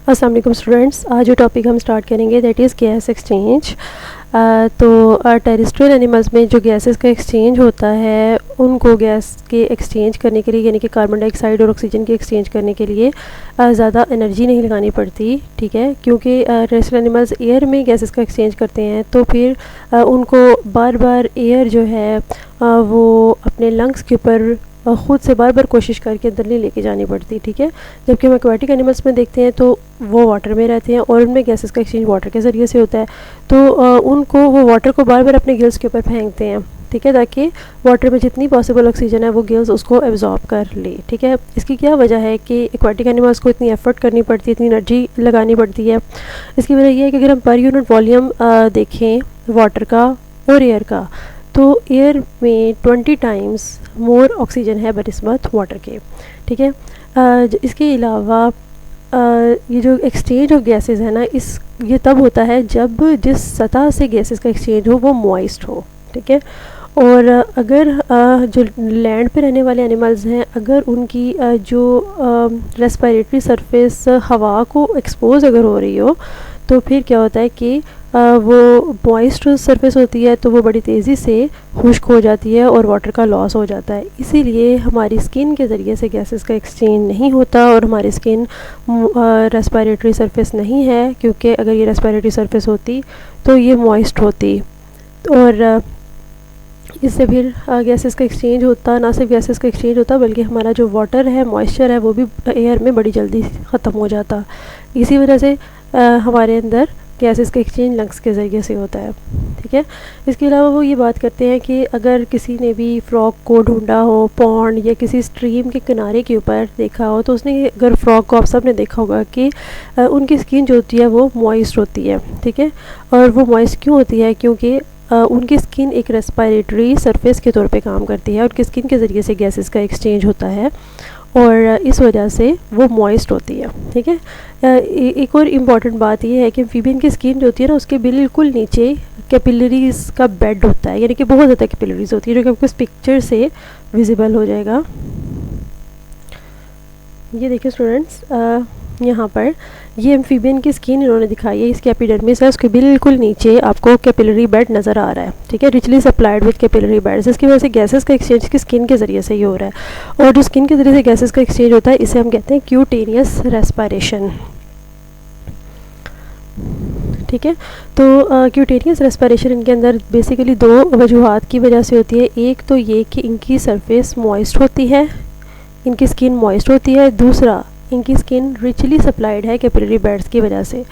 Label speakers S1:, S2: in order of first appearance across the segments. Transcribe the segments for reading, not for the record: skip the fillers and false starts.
S1: अस्सलाम वालेकुम स्टूडेंट्स। आज जो टॉपिक हम स्टार्ट करेंगे दैट इज़ गैस एक्सचेंज। तो टेरेस्ट्रियल एनिमल्स में जो गैसेस का एक्सचेंज होता है उनको गैस के एक्सचेंज करने के लिए यानी कि कार्बन डाइऑक्साइड और ऑक्सीजन के एक्सचेंज करने के लिए ज़्यादा एनर्जी नहीं लगानी पड़ती, ठीक है। क्योंकि टेरेस्ट्रियल एनिमल्स एयर में गैसेस का एक्सचेंज करते हैं तो फिर उनको बार बार एयर जो है वो अपने लंग्स के ऊपर ख़ुद से बार बार कोशिश करके अंदर नहीं लेके जानी पड़ती, ठीक है। जबकि हम एक्वाटिक एनिमल्स में देखते हैं तो वो वाटर में रहते हैं और उनमें गैसेस का एक्सचेंज वाटर के ज़रिए से होता है। तो उनको वो वाटर को बार बार अपने गिल्स के ऊपर फेंकते हैं, ठीक है, ताकि वाटर में जितनी पॉसिबल ऑक्सीजन है वो गिल्स उसको एब्जॉर्ब कर ले, ठीक है। इसकी क्या वजह है कि एक्वाटिक एनिमल्स को इतनी एफर्ट करनी पड़ती है, इतनी एनर्जी लगानी पड़ती है। इसकी वजह यह है कि अगर हम पर यूनिट वॉल्यूम देखें वाटर का और एयर का, तो एयर में 20 टाइम्स मोर ऑक्सीजन है बनिस्बत वाटर के, ठीक है। इसके अलावा ये जो एक्सचेंज ऑफ गैसेस है ना, ये तब होता है जब जिस सतह से गैसेस का एक्सचेंज हो वो मॉइस्ट हो, ठीक है। और अगर जो लैंड पे रहने वाले एनिमल्स हैं, अगर उनकी जो रेस्पिरेटरी सरफेस हवा को एक्सपोज अगर हो रही हो तो फिर क्या होता है कि वो मॉइस्ट सरफेस होती है तो वो बड़ी तेज़ी से खुश्क हो जाती है और वाटर का लॉस हो जाता है। इसीलिए हमारी स्किन के ज़रिए से गैसेस का एक्सचेंज नहीं होता और हमारी स्किन रेस्पिरेटरी सरफेस नहीं है, क्योंकि अगर ये रेस्पिरेटरी सरफेस होती तो ये मॉइस्ट होती और इससे फिर गैसेस का एक्सचेंज होता। ना सिर्फ गैसेस का एक्सचेंज होता बल्कि हमारा जो वाटर है, मॉइस्चर है, वो भी एयर में बड़ी जल्दी ख़त्म हो जाता। इसी वजह से हमारे अंदर गैसेस का एक्सचेंज लंग्स के ज़रिए से होता है, ठीक है। इसके अलावा वो ये बात करते हैं कि अगर किसी ने भी फ्रॉग को ढूंढा हो पॉन्ड या किसी स्ट्रीम के किनारे के ऊपर देखा हो, तो उसने अगर फ्रॉग को आप सब ने देखा होगा कि उनकी स्किन जो होती है वो मॉइस्ट होती है, ठीक है। और वो मॉइस्ट क्यों होती है? क्योंकि उनकी स्किन एक रेस्पिरेटरी सरफेस के तौर पे काम करती है और उनकी स्किन के ज़रिए से गैसेस का एक्सचेंज होता है और इस वजह से वो मॉइस्ट होती है, ठीक है। एक और इम्पॉर्टेंट बात ये है कि एम्फीबियन की स्किन जो होती है ना, उसके बिल्कुल नीचे कैपिलरीज़ का बेड होता है, यानी कि बहुत ज़्यादा कैपिलरीज़ होती है, जो कि आपको इस पिक्चर से विजिबल हो जाएगा। ये देखिए स्टूडेंट्स, यहाँ पर ये एम्फीबियन की स्किन इन्होंने दिखाई है, इसकी एपिडर्मिस है, उसके बिल्कुल नीचे आपको कैपिलरी बेड नज़र आ रहा है, ठीक है, richly supplied with capillary beds. इसकी वजह से गैसेस का एक्सचेंज की स्किन के ज़रिए से ही हो रहा है और जो स्किन के ज़रिए से गैसेस का एक्सचेंज होता है इसे हम कहते हैं क्यूटेनियस रेस्पिरेशन, ठीक है। तो क्यूटेनियस रेस्पिरेशन इनके अंदर बेसिकली दो वजूहात की वजह से होती है। एक तो ये कि इनकी सरफेस मॉइस्ट होती है, इनकी स्किन मॉइस्ट होती है। दूसरा, इनकी स्किन रिचली सप्लाइड है कैपिलरी बेड्स की वजह से,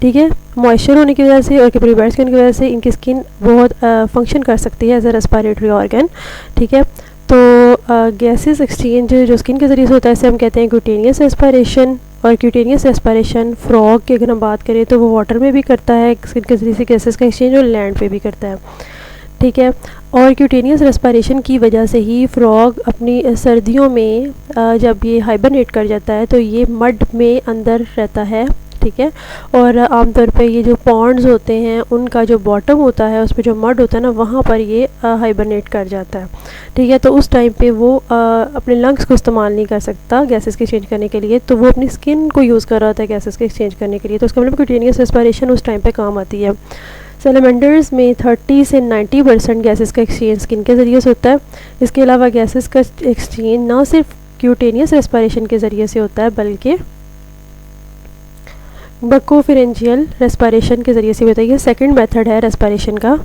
S1: ठीक है। मॉइस्चर होने की वजह से और कैपिलरी बेड्स होने की वजह से इनकी स्किन बहुत फंक्शन कर सकती है एज अ रेस्पिरेटरी ऑर्गन, ठीक है। तो गैसेस एक्सचेंज जो स्किन के ज़रिए से होता है इसे हम कहते हैं क्यूटेनियस रेस्पिरेशन। और क्यूटेनियस रेस्पिरेशन फ्रॉग की अगर हम बात करें तो वो वाटर में भी करता है स्किन के ज़रिए से गैसेस का एक्सचेंज और लैंड पे भी करता है, ठीक है। और क्यूटेनियस रेस्पिरेशन की वजह से ही फ्रॉग अपनी सर्दियों में जब ये हाइबरनेट कर जाता है तो ये मड में अंदर रहता है, ठीक है। और आमतौर पे ये जो पॉन्ड्स होते हैं उनका जो बॉटम होता है उस पर जो मड होता है ना, वहाँ पर ये हाइबरनेट कर जाता है, ठीक है। तो उस टाइम पे वो अपने लंग्स को इस्तेमाल नहीं कर सकता गैसेस के एक्सचेंज करने के लिए, तो वो अपनी स्किन को यूज़ कर रहा होता है गैसेस के एक्सचेंज करने के लिए। तो उसका मतलब क्यूटेनियस रेस्पिरेशन उस टाइम पे काम आती है। सैलमेंडर्स में 30 से 90% गैसेस का एक्सचेंज स्किन के ज़रिए से होता है। इसके अलावा गैसेस का एक्सचेंज ना सिर्फ क्यूटेनियस रेस्पिरेशन के ज़रिए से होता है बल्कि बकोफिरेंजियल रेस्पिरेशन के ज़रिए से होता है। ये सेकंड मेथड है रेस्पिरेशन का,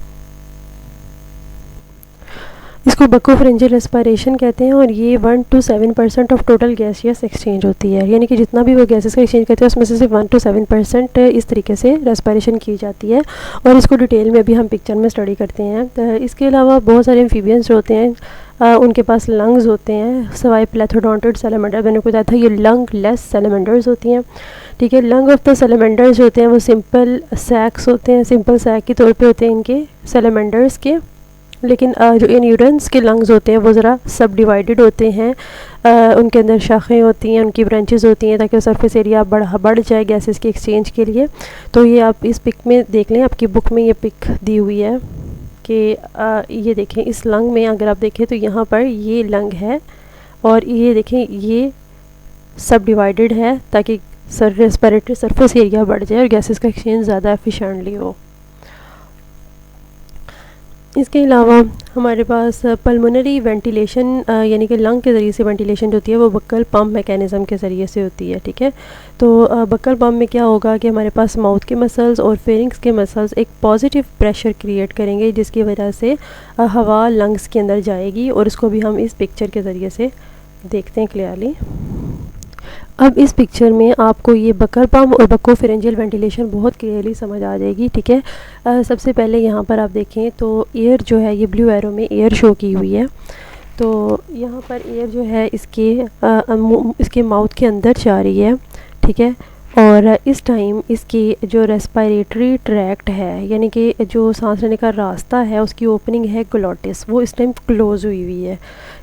S1: इसको बकोफिरेंजियल रेस्पिरेशन कहते हैं। और ये 1 to 7% of total gaseous exchange होती है, यानी कि जितना भी वो गैसेस का एक्सचेंज करते हैं उसमें से सिर्फ 1 to 7% इस तरीके से रेस्पिरेशन की जाती है और इसको डिटेल में भी हम पिक्चर में स्टडी करते हैं। तो इसके अलावा बहुत सारे एम्फीबियंस होते हैं, उनके पास लंग्स होते हैं, सवाई प्लेथोडोंटिड सैलमेंडर मैंने बताया था ये लंग लेस सैलमेंडर्स होती हैं, ठीक है। लंग ऑफ द सैलमेंडर्स होते हैं वो सिंपल सैक्स होते हैं, सिंपल सैक के तौर पे होते हैं इनके सैलमेंडर्स के। लेकिन जो एन्यूरेंस के लंग्स होते हैं वो ज़रा सब डिवाइडेड होते हैं, उनके अंदर शाखें होती हैं, उनकी ब्रांचेस होती हैं ताकि सरफेस एरिया बढ़ जाए गैसेस के एक्सचेंज के लिए। तो ये आप इस पिक में देख लें, आपकी बुक में ये पिक दी हुई है कि ये देखें, इस लंग में अगर आप देखें तो यहाँ पर ये लंग है और ये देखें ये सब डिवाइडेड है ताकि रेस्पिरेटरी सरफेस एरिया बढ़ जाए और गैसेस का एक्सचेंज ज़्यादा एफिशिएंटली हो। इसके अलावा हमारे पास पल्मोनरी वेंटिलेशन यानी कि लंग के ज़रिए से वेंटिलेशन जो होती है वो बक्कल पम्प मैकेनिज़्म के ज़रिए से होती है, ठीक है। तो बक्कल पम्प में क्या होगा कि हमारे पास माउथ के मसल्स और फेरिंग्स के मसल्स एक पॉजिटिव प्रेशर क्रिएट करेंगे, जिसकी वजह से हवा लंग्स के अंदर जाएगी, और इसको भी हम इस पिक्चर के ज़रिए से देखते हैं क्लियरली। अब इस पिक्चर में आपको ये बक्कल पम्प और बक्कोफेरेंजियल वेंटिलेशन बहुत क्लियरली समझ आ जाएगी, ठीक है। सबसे पहले यहाँ पर आप देखें तो एयर जो है ये ब्लू एरो में एयर शो की हुई है। तो यहाँ पर एयर जो है इसके माउथ के अंदर जा रही है, ठीक है। और इस टाइम इसकी जो रेस्पिरेटरी ट्रैक्ट है यानी कि जो सांस लेने का रास्ता है उसकी ओपनिंग है ग्लोटिस, वो इस टाइम क्लोज़ हुई हुई है,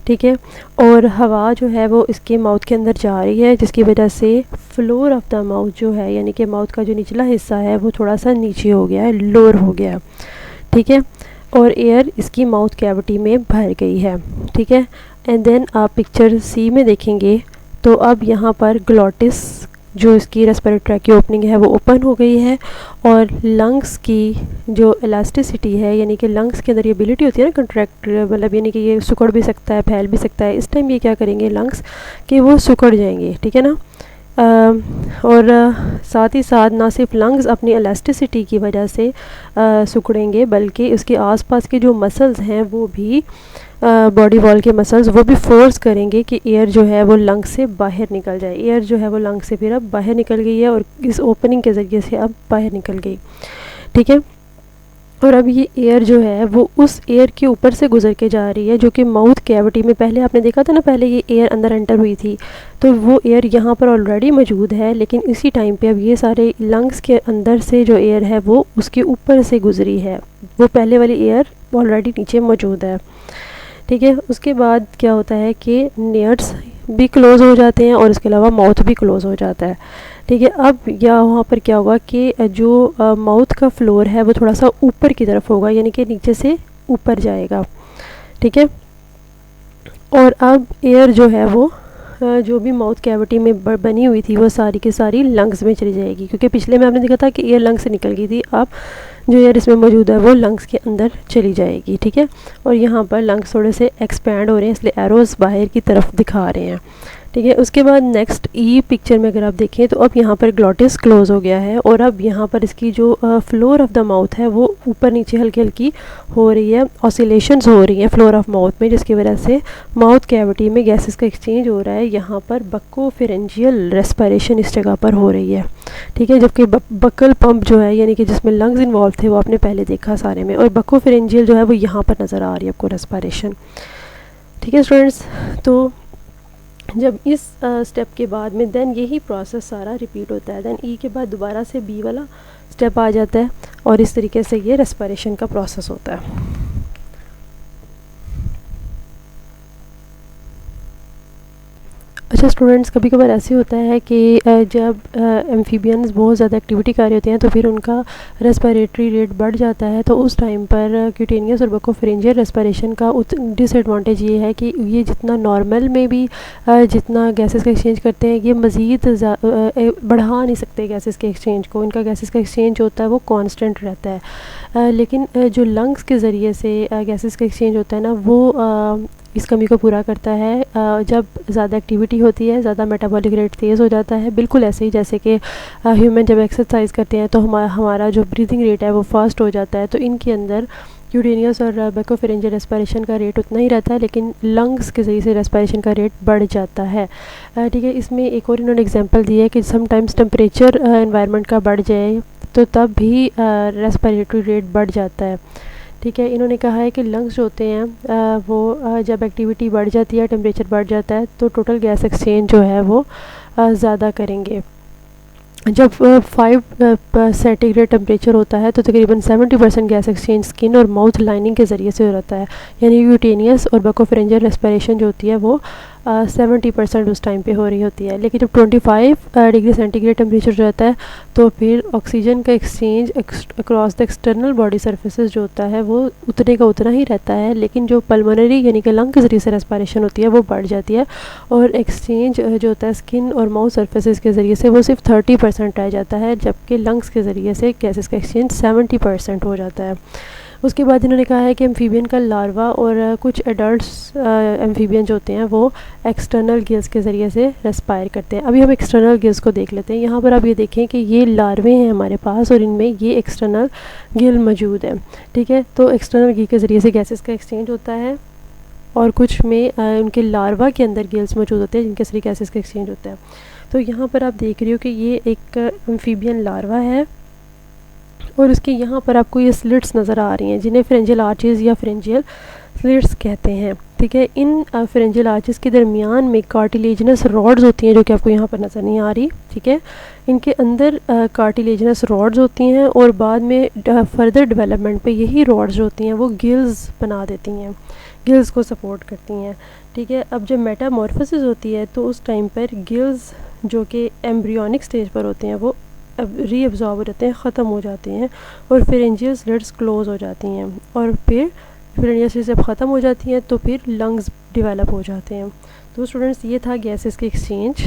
S1: ठीक है। और हवा जो है वो इसके माउथ के अंदर जा रही है, जिसकी वजह से फ्लोर ऑफ द माउथ जो है यानी कि माउथ का जो निचला हिस्सा है वो थोड़ा सा नीचे हो गया है, लोअर हो गया है, ठीक है। और एयर इसकी माउथ कैविटी में भर गई है, ठीक है। एंड देन आप पिक्चर सी में देखेंगे तो अब यहाँ पर ग्लोटिस जो इसकी रेस्पिरेटरी ट्रैक की ओपनिंग है वो ओपन हो गई है, और लंग्स की जो इलास्टिसिटी है यानी कि लंग्स के अंदर ये एबिलिटी होती है ना कंट्रैक्ट, मतलब यानी कि ये सिकुड़ भी सकता है, फैल भी सकता है। इस टाइम ये क्या करेंगे लंग्स कि वो सिकुड़ जाएंगे, ठीक है ना। और साथ ही साथ ना सिर्फ लंग्स अपनी इलास्टिसिटी की वजह से सिकुड़ेंगे, बल्कि उसके आसपास के जो मसल्स हैं वो भी बॉडी वॉल के मसल्स वो भी फोर्स करेंगे कि एयर जो है वो लंग से बाहर निकल जाए। एयर जो है वो लंग से फिर अब बाहर निकल गई है और इस ओपनिंग के ज़रिए से अब बाहर निकल गई, ठीक है। और अब ये एयर जो है वो उस एयर के ऊपर से गुजर के जा रही है जो कि माउथ कैविटी में, पहले आपने देखा था ना, पहले ये एयर अंदर एंटर हुई थी तो वो एयर यहाँ पर ऑलरेडी मौजूद है, लेकिन इसी टाइम पे अब ये सारे लंग्स के अंदर से जो एयर है वो उसके ऊपर से गुजरी है, वो पहले वाली एयर ऑलरेडी नीचे मौजूद है, ठीक है। उसके बाद क्या होता है कि नेयर्स भी क्लोज़ हो जाते हैं और इसके अलावा माउथ भी क्लोज़ हो जाता है, ठीक है। अब वहाँ पर क्या होगा कि जो माउथ का फ्लोर है वो थोड़ा सा ऊपर की तरफ होगा, यानी कि नीचे से ऊपर जाएगा, ठीक है। और अब एयर जो है वो जो भी माउथ कैविटी में बनी हुई थी वो सारी की सारी लंग्स में चली जाएगी, क्योंकि पिछले में आपने देखा था कि एयर लंग्स से निकल गई थी, अब जो एयर इसमें मौजूद है वो लंग्स के अंदर चली जाएगी, ठीक है। और यहाँ पर लंग्स थोड़े से एक्सपैंड हो रहे हैं, इसलिए एरोज़ बाहर की तरफ दिखा रहे हैं, ठीक है। उसके बाद नेक्स्ट ई पिक्चर में अगर आप देखें तो अब यहाँ पर ग्लोटिस क्लोज़ हो गया है, और अब यहाँ पर इसकी जो फ्लोर ऑफ द माउथ है वो ऊपर नीचे हल्की हल्की हो रही है, ऑसिलेशंस हो रही हैं फ्लोर ऑफ माउथ में, जिसकी वजह से माउथ कैविटी में गैसेस का एक्सचेंज हो रहा है। यहाँ पर बक्कोफेरेंजियल रेस्पिरेशन इस जगह पर हो रही है, ठीक है। जबकि बक्कल पंप जो है यानी कि जिसमें लंग्स इन्वॉल्व थे वो आपने पहले देखा सारे में, और बक्कोफेरेंजियल जो है वो यहाँ पर नज़र आ रही है आपको रेस्पिरेशन, ठीक है स्टूडेंट्स। तो जब इस स्टेप के बाद में देन यही प्रोसेस सारा रिपीट होता है, देन ई के बाद दोबारा से बी वाला स्टेप आ जाता है, और इस तरीके से ये रेस्पिरेशन का प्रोसेस होता है। अच्छा स्टूडेंट्स, कभी कभार ऐसे होता है कि जब एम्फीबियंस बहुत ज़्यादा एक्टिविटी कर रहे होते हैं तो फिर उनका रेस्पिरेटरी रेट बढ़ जाता है, तो उस टाइम पर क्यूटेनियस और बक्कोफेरेंजियल रेस्पिरेशन का डिसएडवांटेज ये है कि ये जितना नॉर्मल में भी जितना गैसेस का एक्सचेंज करते हैं ये मज़ीद बढ़ा नहीं सकते गैसेस के एक्सचेंज को, इनका गैसेस का एक्सचेंज होता है वो कांस्टेंट रहता है। लेकिन जो लंग्स के ज़रिए से गैसेस का एक्सचेंज होता है ना वो इस कमी को पूरा करता है। जब ज़्यादा एक्टिविटी होती है, ज़्यादा मेटाबॉलिक रेट तेज़ हो जाता है, बिल्कुल ऐसे ही जैसे कि ह्यूमन जब एक्सरसाइज करते हैं तो हमारा जो ब्रीदिंग रेट है वो फास्ट हो जाता है, तो इनके अंदर क्यूटेनियस और बक्कोफेरेंजियल रेस्पिरेशन का रेट उतना ही रहता है, लेकिन लंग्स के ज़रिए से रेस्पिरेशन का रेट बढ़ जाता है, ठीक है। इसमें एक और इन्होंने एग्जांपल दिया है कि समटाइम्स टेम्परेचर एनवायरनमेंट का बढ़ जाए तो तब भी रेस्पिरेटरी रेट बढ़ जाता है, ठीक है। इन्होंने कहा है कि लंग्स जो होते हैं वो जब एक्टिविटी बढ़ जाती है, टेम्परेचर बढ़ जाता है, तो टोटल गैस एक्सचेंज जो है वो ज़्यादा करेंगे। जब 5 सेंटीग्रेड टेम्परेचर होता है तो तकरीबन 70% गैस एक्सचेंज स्किन और माउथ लाइनिंग के ज़रिए से हो जाता है, यानी क्यूटेनियस और बक्कोफेरेंजियल रेस्पिरेशन जो होती है वो 70% उस टाइम पे हो रही होती है। लेकिन जब 25 डिग्री सेंटीग्रेड टेम्परेचर रहता है तो फिर ऑक्सीजन का exchange across the external body surfaces जो होता है वो उतने का उतना ही रहता है, लेकिन जो पल्मोनरी यानी कि लंग के ज़रिए से रेस्पिरेशन होती है वो बढ़ जाती है, और एक्सचेंज जो होता है स्किन और माउथ सर्फेसिस के ज़रिए से वो सिर्फ 30% रह जाता है, जबकि लंग्स के ज़रिए से गैसेस का एक्सचेंज 70% हो जाता है। उसके बाद इन्होंने कहा है कि एम्फीबियन का लार्वा और कुछ एडल्ट्स एम्फीबियन जो होते हैं वो एक्सटर्नल गिल्स के ज़रिए से रेस्पायर करते हैं। अभी हम एक्सटर्नल गिल्स को देख लेते हैं। यहाँ पर आप ये देखें कि ये लार्वे हैं हमारे पास और इनमें ये एक्सटर्नल गिल मौजूद है। ठीक है, तो एक्सटर्नल गिल के ज़रिए से गैसेस का एक्सचेंज होता है, और कुछ में उनके लार्वा के अंदर गिल्स मौजूद होते हैं जिनके ज़रिए गैसेस का एक्सचेंज होता है। तो यहाँ पर आप देख रहे हो कि ये एक एम्फीबियन लार्वा है, और उसके यहाँ पर आपको ये स्लिट्स नज़र आ रही हैं जिन्हें फ्रेंजियल आर्चेस या फ्रेंजियल स्लिट्स कहते हैं। ठीक है, इन फ्रेंजियल आर्चेस के दरमियान में कार्टिलेजनस रॉड्स होती हैं जो कि आपको यहाँ पर नज़र नहीं आ रही। ठीक है, इनके अंदर कार्टिलेजनस रॉड्स होती हैं, और बाद में फर्दर डेवलपमेंट पे यही रॉड्स जो होती हैं वो गिल्स बना देती हैं, गिल्स को सपोर्ट करती हैं। ठीक है, अब जब मेटामॉर्फोसिस होती है तो उस टाइम पर गिल्स जो कि एम्ब्रियोनिक स्टेज पर होते हैं वो रीअब्जॉर्ब हो जाते हैं, ख़त्म हो जाते हैं, और फ्रेंजियल स्लिट्स क्लोज हो जाती हैं, और फिर फ्रेंजियल स्लिट्स जब ख़त्म हो जाती हैं तो फिर लंग्स डेवलप हो जाते हैं। तो स्टूडेंट्स, ये था गैसेस के एक्सचेंज।